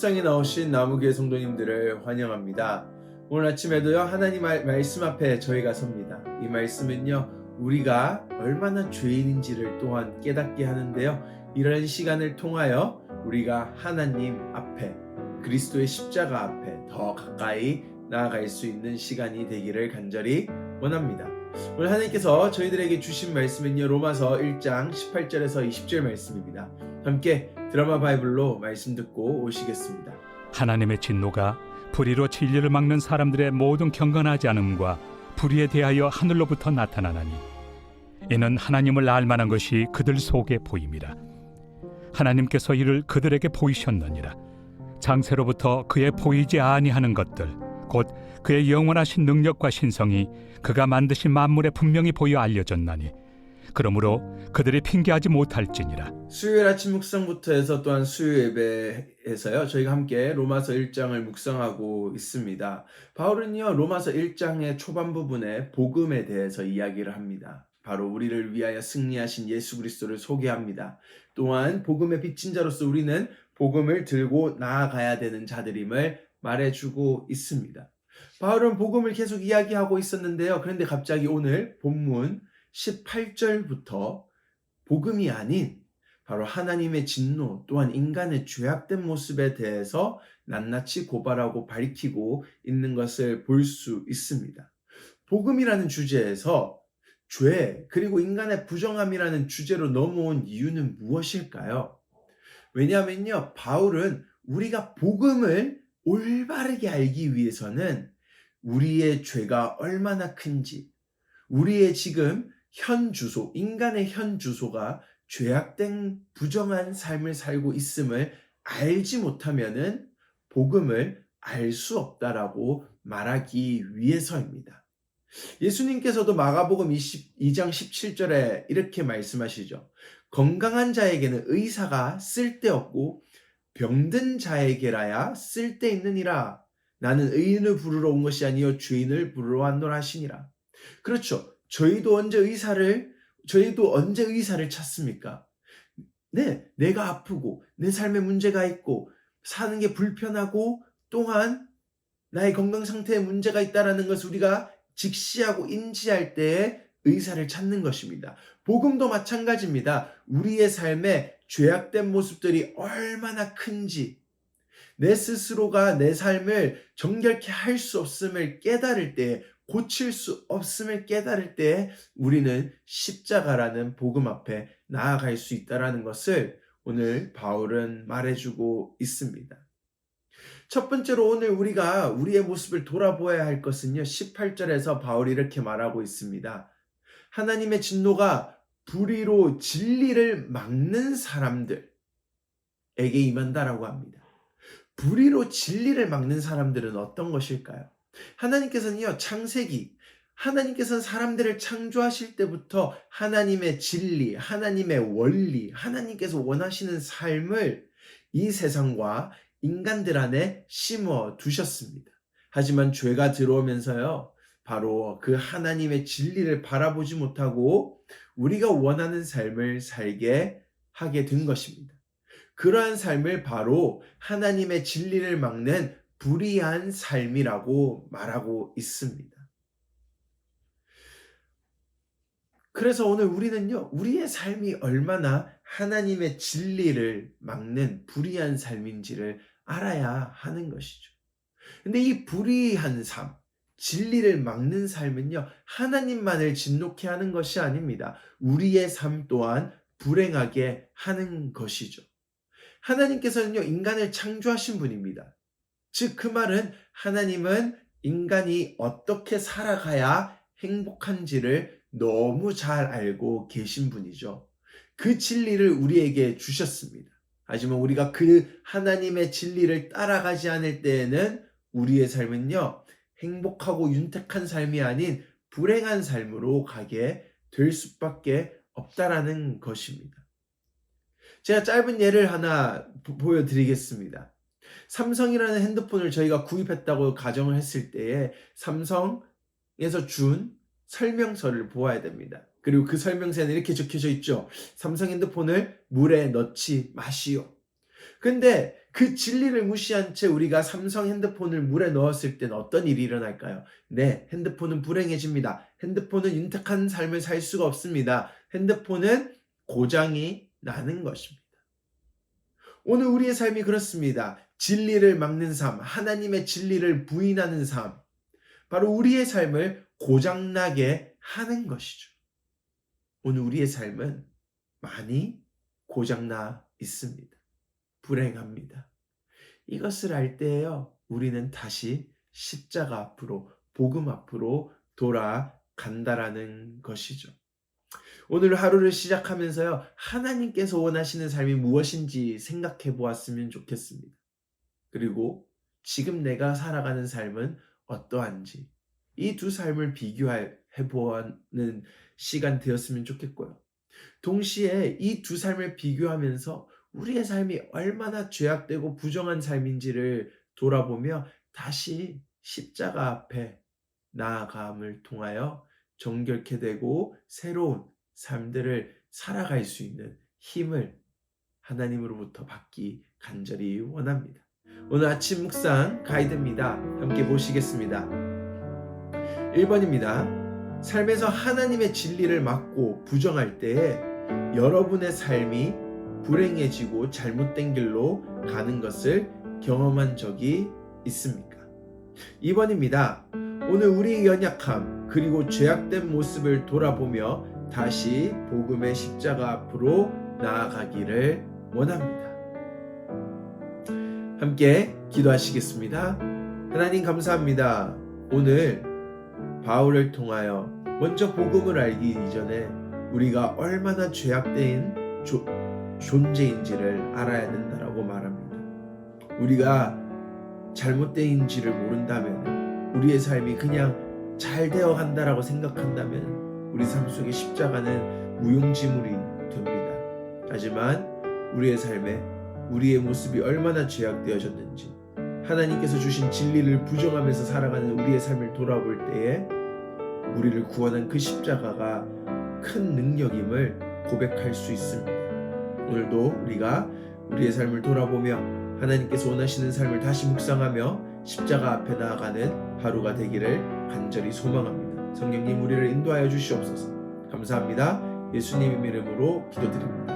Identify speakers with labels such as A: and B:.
A: 묵상에 나오신 나무교회 성도님들을 환영합니다. 오늘 아침에도요 하나님 말씀 앞에 저희가 섭니다. 이 말씀은요 우리가 얼마나 죄인인지를 또한 깨닫게 하는데요, 이런 시간을 통하여 우리가 하나님 앞에, 그리스도의 십자가 앞에 더 가까이 나아갈 수 있는 시간이 되기를 간절히 원합니다. 오늘 하나님께서 저희들에게 주신 말씀은요 로마서 1장 18절에서 20절 말씀입니다. 함께 드라마 바이블로 말씀 듣고 오시겠습니다.
B: 하나님의 진노가 불의로 진리를 막는 사람들의 모든 경건하지 않음과 불의에 대하여 하늘로부터 나타나나니 이는 하나님을 알만한 것이 그들 속에 보임이라. 하나님께서 이를 그들에게 보이셨느니라. 장세로부터 그의 보이지 아니하는 것들 곧 그의 영원하신 능력과 신성이 그가 만드신 만물에 분명히 보여 알려졌나니 그러므로 그들이 핑계하지 못할지니라.
A: 수요일 아침 묵상부터 해서 또한 수요 예배에서요 저희가 함께 로마서 1장을 묵상하고 있습니다. 바울은요 로마서 1장의 초반 부분에 복음에 대해서 이야기를 합니다. 바로 우리를 위하여 승리하신 예수 그리스도를 소개합니다. 또한 복음의 빚진 자로서 우리는 복음을 들고 나아가야 되는 자들임을 말해주고 있습니다. 바울은 복음을 계속 이야기하고 있었는데요, 그런데 갑자기 오늘 본문 18절부터 복음이 아닌 바로 하나님의 진노, 또한 인간의 죄악된 모습에 대해서 낱낱이 고발하고 밝히고 있는 것을 볼 수 있습니다. 복음이라는 주제에서 죄 그리고 인간의 부정함이라는 주제로 넘어온 이유는 무엇일까요? 왜냐하면요 바울은 우리가 복음을 올바르게 알기 위해서는 우리의 죄가 얼마나 큰지, 우리의 지금 현 주소, 인간의 현 주소가 죄악된 부정한 삶을 살고 있음을 알지 못하면은 복음을 알 수 없다라고 말하기 위해서입니다. 예수님께서도 마가복음 22장 17절에 이렇게 말씀하시죠. 건강한 자에게는 의사가 쓸데없고 병든 자에게라야 쓸데있느니라. 나는 의인을 부르러 온 것이 아니요 죄인을 부르러 왔노라 하시니라. 그렇죠. 저희도 언제 의사를 찾습니까? 네, 내가 아프고 내 삶에 문제가 있고 사는 게 불편하고 또한 나의 건강 상태에 문제가 있다는 것을 우리가 직시하고 인지할 때에 의사를 찾는 것입니다. 복음도 마찬가지입니다. 우리의 삶에 죄악된 모습들이 얼마나 큰지, 내 스스로가 내 삶을 정결케 할 수 없음을 깨달을 때, 고칠 수 없음을 깨달을 때 우리는 십자가라는 복음 앞에 나아갈 수 있다는 것을 오늘 바울은 말해주고 있습니다. 첫 번째로 오늘 우리가 우리의 모습을 돌아보아야 할 것은요 18절에서 바울이 이렇게 말하고 있습니다. 하나님의 진노가 불의로 진리를 막는 사람들에게 임한다라고 합니다. 불의로 진리를 막는 사람들은 어떤 것일까요? 하나님께서는요 하나님께서는 사람들을 창조하실 때부터 하나님의 진리, 하나님의 원리, 하나님께서 원하시는 삶을 이 세상과 인간들 안에 심어 두셨습니다. 하지만 죄가 들어오면서요 바로 그 하나님의 진리를 바라보지 못하고 우리가 원하는 삶을 살게 하게 된 것입니다. 그러한 삶을 바로 하나님의 진리를 막는 불의한 삶이라고 말하고 있습니다. 그래서 오늘 우리는요 우리의 삶이 얼마나 하나님의 진리를 막는 불의한 삶인지를 알아야 하는 것이죠. 근데 이 불의한 삶, 진리를 막는 삶은요 하나님만을 진노케 하는 것이 아닙니다. 우리의 삶 또한 불행하게 하는 것이죠. 하나님께서는요 인간을 창조하신 분입니다. 즉 그 말은 하나님은 인간이 어떻게 살아가야 행복한지를 너무 잘 알고 계신 분이죠. 그 진리를 우리에게 주셨습니다. 하지만 우리가 그 하나님의 진리를 따라가지 않을 때에는 우리의 삶은요 행복하고 윤택한 삶이 아닌 불행한 삶으로 가게 될 수밖에 없다라는 것입니다. 제가 짧은 예를 하나 보여드리겠습니다. 삼성이라는 핸드폰을 저희가 구입했다고 가정을 했을 때에 삼성에서 준 설명서를 보아야 됩니다. 그리고 그 설명서에는 이렇게 적혀져 있죠. 삼성 핸드폰을 물에 넣지 마시오. 근데 그 진리를 무시한 채 우리가 삼성 핸드폰을 물에 넣었을 때는 어떤 일이 일어날까요? 네, 핸드폰은 불행해집니다. 핸드폰은 윤택한 삶을 살 수가 없습니다. 핸드폰은 고장이 나는 것입니다. 오늘 우리의 삶이 그렇습니다. 진리를 막는 삶, 하나님의 진리를 부인하는 삶, 바로 우리의 삶을 고장나게 하는 것이죠. 오늘 우리의 삶은 많이 고장나 있습니다. 불행합니다. 이것을 알 때에요, 우리는 다시 십자가 앞으로, 복음 앞으로 돌아간다라는 것이죠. 오늘 하루를 시작하면서요, 하나님께서 원하시는 삶이 무엇인지 생각해 보았으면 좋겠습니다. 그리고 지금 내가 살아가는 삶은 어떠한지, 이 두 삶을 비교해 보는 시간 되었으면 좋겠고요. 동시에 이 두 삶을 비교하면서 우리의 삶이 얼마나 죄악되고 부정한 삶인지를 돌아보며 다시 십자가 앞에 나아감을 통하여 정결케 되고 새로운 삶들을 살아갈 수 있는 힘을 하나님으로부터 받기 간절히 원합니다. 오늘 아침 묵상 가이드입니다. 함께 보시겠습니다. 1번입니다. 삶에서 하나님의 진리를 막고 부정할 때에 여러분의 삶이 불행해지고 잘못된 길로 가는 것을 경험한 적이 있습니까? 2번입니다. 오늘 우리의 연약함 그리고 죄악된 모습을 돌아보며 다시 복음의 십자가 앞으로 나아가기를 원합니다. 함께 기도하시겠습니다. 하나님 감사합니다. 오늘 바울을 통하여 먼저 복음을 알기 이전에 우리가 얼마나 죄악된 존재인지를 알아야 된다라고 말합니다. 우리가 잘못된지를 모른다면, 우리의 삶이 그냥 잘 되어 간다라고 생각한다면 우리 삶 속에 십자가는 무용지물이 됩니다. 하지만 우리의 삶에 우리의 모습이 얼마나 죄악되어졌는지, 하나님께서 주신 진리를 부정하면서 살아가는 우리의 삶을 돌아볼 때에 우리를 구원한 그 십자가가 큰 능력임을 고백할 수 있습니다. 오늘도 우리가 우리의 삶을 돌아보며 하나님께서 원하시는 삶을 다시 묵상하며 십자가 앞에 나아가는 하루가 되기를 간절히 소망합니다. 성령님 우리를 인도하여 주시옵소서. 감사합니다. 예수님의 이름으로 기도드립니다.